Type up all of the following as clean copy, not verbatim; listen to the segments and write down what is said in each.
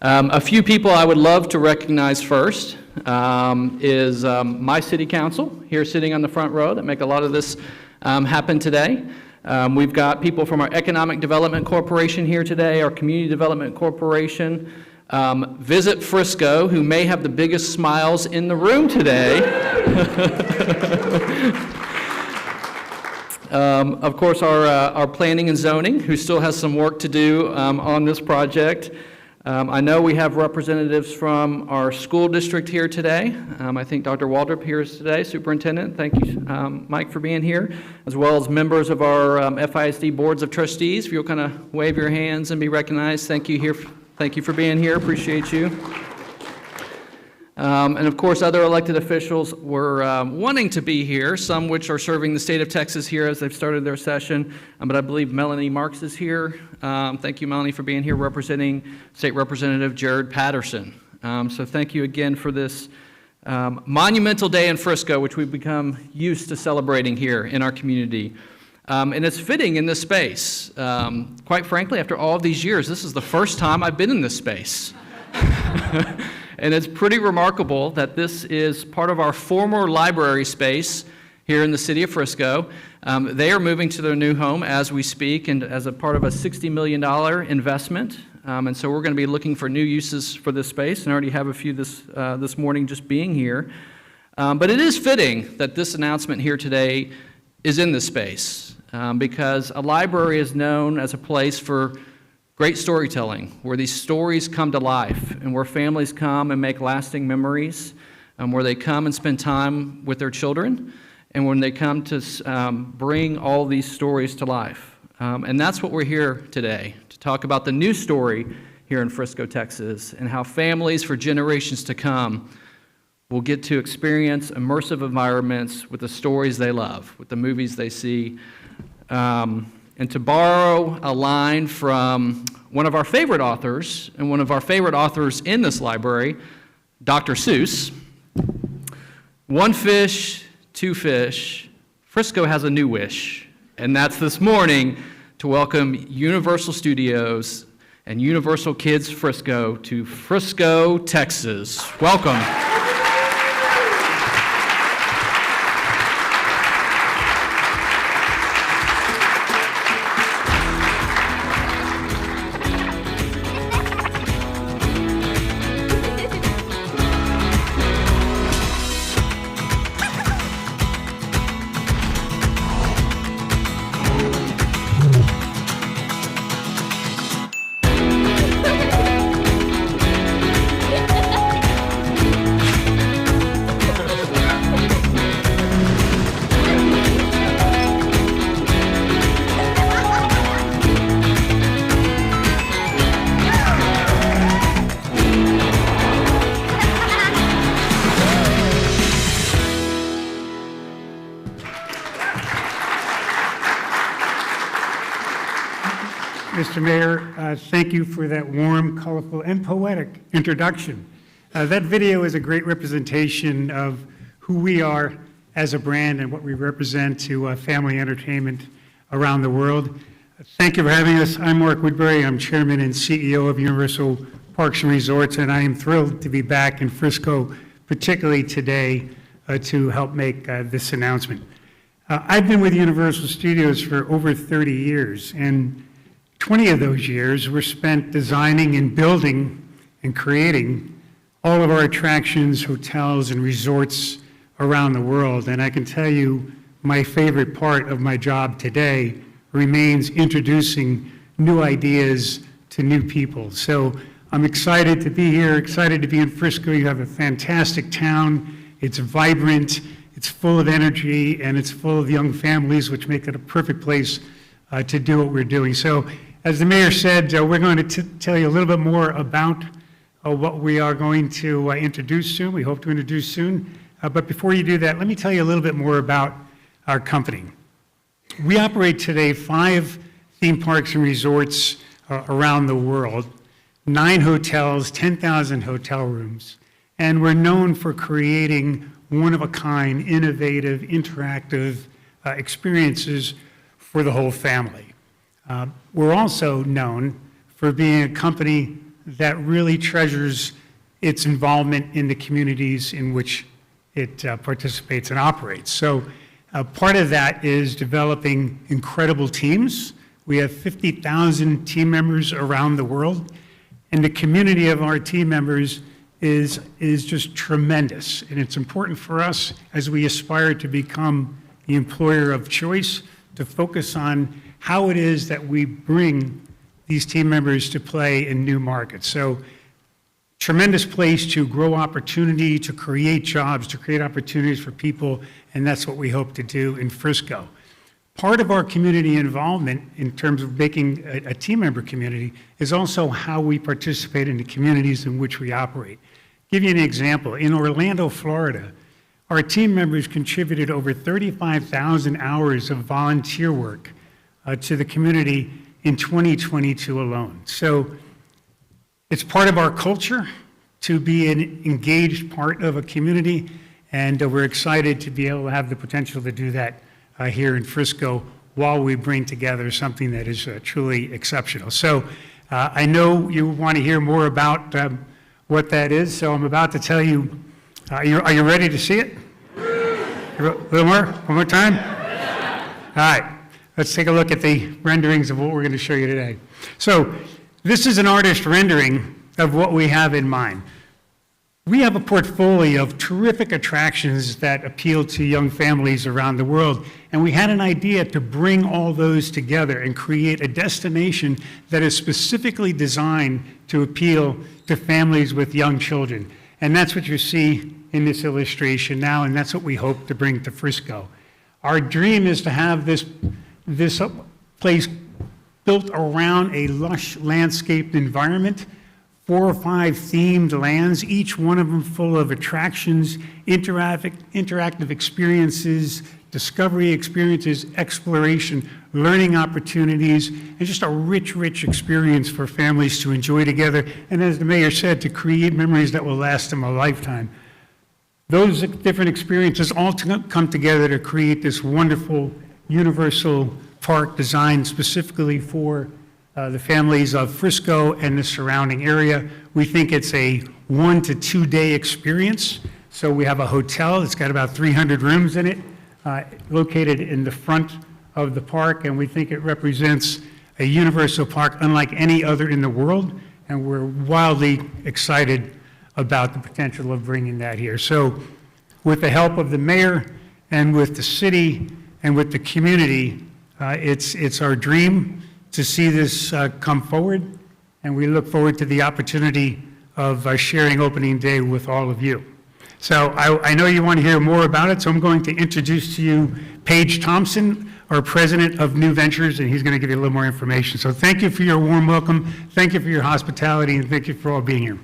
A few people I would love to recognize first is my city council here sitting on the front row that make a lot of this happen today. We've got people from our Economic Development Corporation here today, our Community Development Corporation, Visit Frisco, who may have the biggest smiles in the room today. Of course, our planning and zoning, who still has some work to do on this project. I know we have representatives from our school district here today. I think Dr. Waldrop here is today, Superintendent. Thank you, Mike, for being here, as well as members of our FISD boards of trustees. If you'll kind of wave your hands and be recognized, thank you for being here. Appreciate you. And of course, other elected officials were wanting to be here, some which are serving the state of Texas here as they've started their session. But I believe Melanie Marks is here. Thank you, Melanie, for being here, representing State Representative Jared Patterson. So thank you again for this monumental day in Frisco, which we've become used to celebrating here in our community. And it's fitting in this space. Quite frankly, after all of these years, this is the first time I've been in this space. And it's pretty remarkable that this is part of our former library space here in the city of Frisco. They are moving to their new home as we speak, and as a part of a $60 million investment. And so we're going to be looking for new uses for this space, and I already have a few this morning just being here. But it is fitting that this announcement here today is in this space, because a library is known as a place for great storytelling, where these stories come to life and where families come and make lasting memories, where they come and spend time with their children, and when they come to bring all these stories to life. And that's what we're here today, to talk about the new story here in Frisco, Texas, and how families for generations to come will get to experience immersive environments with the stories they love, with the movies they see. And to borrow a line from one of our favorite authors, and one of our favorite authors in this library, Dr. Seuss, one fish, two fish, Frisco has a new wish. And that's this morning to welcome Universal Studios and Universal Kids Frisco to Frisco, Texas. Welcome. Mr. Mayor, thank you for that warm, colorful, and poetic introduction. That video is a great representation of who we are as a brand and what we represent to family entertainment around the world. Thank you for having us. I'm Mark Woodbury. I'm Chairman and CEO of Universal Parks and Resorts, and I am thrilled to be back in Frisco, particularly today, to help make this announcement. I've been with Universal Studios for over 30 years, and 20 of those years were spent designing and building and creating all of our attractions, hotels, and resorts around the world. And I can tell you my favorite part of my job today remains introducing new ideas to new people. So I'm excited to be here, excited to be in Frisco. You have a fantastic town. It's vibrant, it's full of energy, and it's full of young families, which make it a perfect place to do what we're doing. So as the mayor said, we're going to tell you a little bit more about what we are going to introduce soon. We hope to introduce soon. But before you do that, let me tell you a little bit more about our company. We operate today 5 theme parks and resorts around the world, 9 hotels, 10,000 hotel rooms, and we're known for creating one-of-a-kind, innovative, interactive experiences for the whole family. We're also known for being a company that really treasures its involvement in the communities in which it participates and operates. So part of that is developing incredible teams. We have 50,000 team members around the world, and the community of our team members is just tremendous. And it's important for us, as we aspire to become the employer of choice, to focus on how it is that we bring these team members to play in new markets. So tremendous place to grow opportunity, to create jobs, to create opportunities for people, and that's what we hope to do in Frisco. Part of our community involvement in terms of making a team member community is also how we participate in the communities in which we operate. Give you an example. In Orlando, Florida, our team members contributed over 35,000 hours of volunteer work to the community in 2022 alone. So it's part of our culture to be an engaged part of a community, and we're excited to be able to have the potential to do that here in Frisco while we bring together something that is truly exceptional. So I know you want to hear more about what that is, so I'm about to tell you. Are you ready to see it? A little more? One more time? All right. Let's take a look at the renderings of what we're going to show you today. So this is an artist rendering of what we have in mind. We have a portfolio of terrific attractions that appeal to young families around the world, and we had an idea to bring all those together and create a destination that is specifically designed to appeal to families with young children. And that's what you see in this illustration now, and that's what we hope to bring to Frisco. Our dream is to have this place built around a lush landscaped environment, 4 or 5 themed lands, each one of them full of attractions, interactive experiences, discovery experiences, exploration, learning opportunities, and just a rich, rich experience for families to enjoy together, and as the mayor said, to create memories that will last them a lifetime. Those different experiences all come together to create this wonderful, universal park designed specifically for the families of Frisco and the surrounding area. We think it's a 1 to 2 day experience. So we have a hotel that's got about 300 rooms in it, located in the front of the park, and we think it represents a universal park unlike any other in the world, and we're wildly excited about the potential of bringing that here. So with the help of the mayor and with the city and with the community, it's our dream to see this come forward, and we look forward to the opportunity of sharing opening day with all of you. So I know you want to hear more about it, so I'm going to introduce to you Paige Thompson, our president of New Ventures, and he's going to give you a little more information. So thank you for your warm welcome, thank you for your hospitality, and thank you for all being here.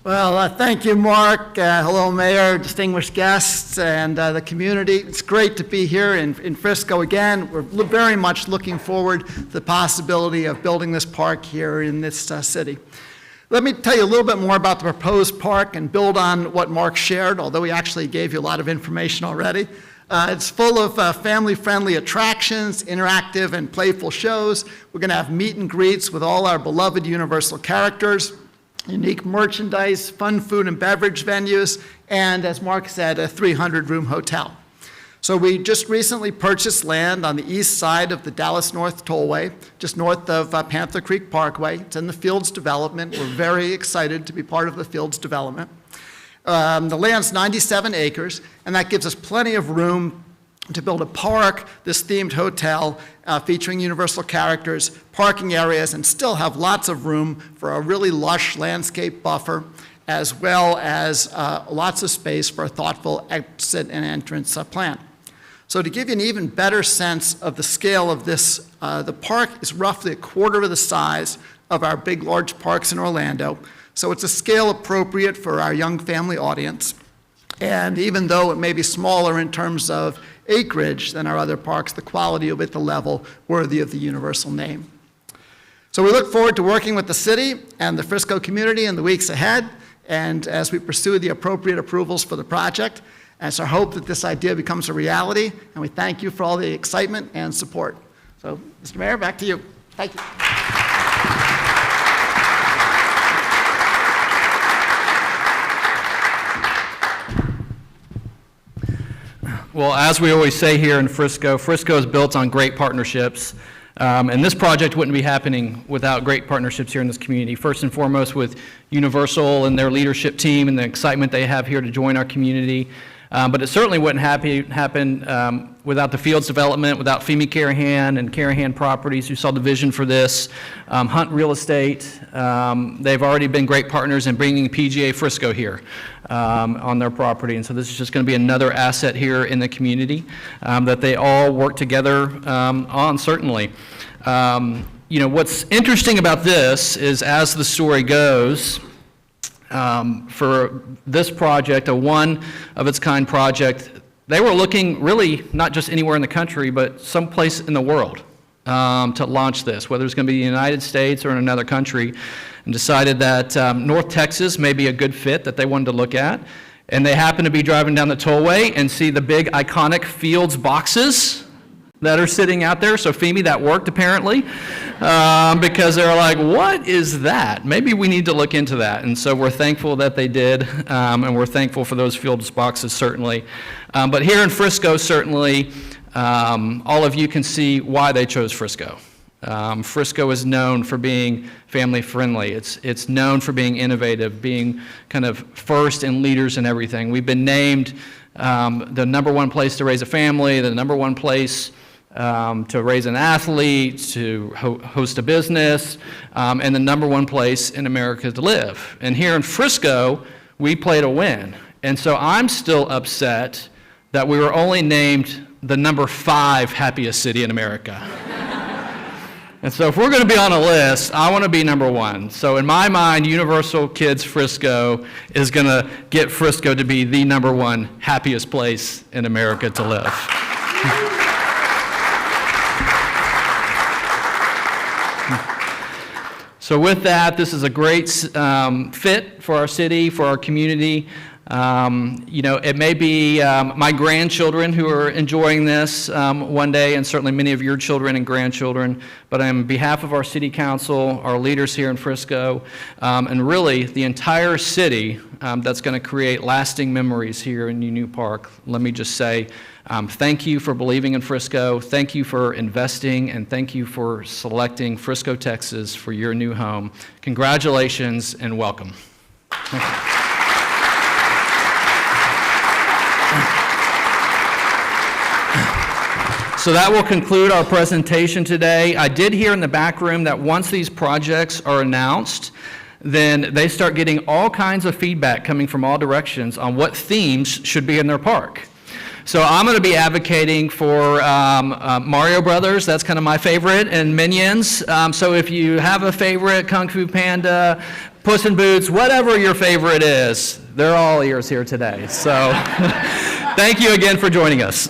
Well, thank you, Mark. Hello, Mayor, distinguished guests, and the community. It's great to be here in Frisco again. We're very much looking forward to the possibility of building this park here in this city. Let me tell you a little bit more about the proposed park and build on what Mark shared, although he actually gave you a lot of information already. It's full of family-friendly attractions, interactive and playful shows. We're going to have meet and greets with all our beloved Universal characters, unique merchandise, fun food and beverage venues, and as Mark said, a 300-room hotel. So we just recently purchased land on the east side of the Dallas North Tollway, just north of Panther Creek Parkway. It's in the Fields development. We're very excited to be part of the Fields development. The land's 97 acres, and that gives us plenty of room to build a park, this themed hotel featuring Universal characters, parking areas, and still have lots of room for a really lush landscape buffer, as well as lots of space for a thoughtful exit and entrance plan. So to give you an even better sense of the scale of this, the park is roughly a quarter of the size of our big, large parks in Orlando. So it's a scale appropriate for our young family audience. And even though it may be smaller in terms of acreage than our other parks, the quality will be at the level worthy of the Universal name. So we look forward to working with the city and the Frisco community in the weeks ahead, and as we pursue the appropriate approvals for the project. And it's our hope that this idea becomes a reality, and we thank you for all the excitement and support. So, Mr. Mayor, back to you. Thank you. Well, as we always say here in Frisco, Frisco is built on great partnerships. And this project wouldn't be happening without great partnerships here in this community. First and foremost with Universal and their leadership team and the excitement they have here to join our community. But it certainly wouldn't happen without the Fields development, without Femi Carahan and Carahan Properties, who saw the vision for this, Hunt Real Estate. They've already been great partners in bringing PGA Frisco here on their property. And so this is just going to be another asset here in the community that they all work together on, certainly. You know, what's interesting about this is, as the story goes, for this project, a one-of-its-kind project, they were looking really not just anywhere in the country, but someplace in the world to launch this, whether it's going to be the United States or in another country, and decided that North Texas may be a good fit that they wanted to look at. And they happened to be driving down the tollway and see the big iconic Fields boxes that are sitting out there. So Femi, that worked apparently, because they're like, what is that? Maybe we need to look into that. And so we're thankful that they did, and we're thankful for those Fields boxes, certainly. But here in Frisco, certainly, all of you can see why they chose Frisco. Frisco is known for being family friendly. It's known for being innovative, being kind of first and leaders in everything. We've been named the #1 place to raise a family, the #1 place to raise an athlete, to host a business, and the #1 place in America to live. And here in Frisco, we played a win. And so I'm still upset that we were only named the #5 happiest city in America. And so if we're going to be on a list, I want to be #1. So in my mind, Universal Kids Frisco is going to get Frisco to be the #1 happiest place in America to live. So with that, this is a great fit for our city, for our community. You know, it may be my grandchildren who are enjoying this one day, and certainly many of your children and grandchildren, but on behalf of our city council, our leaders here in Frisco, and really the entire city that's going to create lasting memories here in New Park, let me just say thank you for believing in Frisco, thank you for investing, and thank you for selecting Frisco, Texas for your new home. Congratulations and welcome. Thank you. So that will conclude our presentation today. I did hear in the back room that once these projects are announced, then they start getting all kinds of feedback coming from all directions on what themes should be in their park. So I'm going to be advocating for Mario Brothers. That's kind of my favorite, and Minions. So if you have a favorite, Kung Fu Panda, Puss in Boots, whatever your favorite is, they're all ears here today. So thank you again for joining us.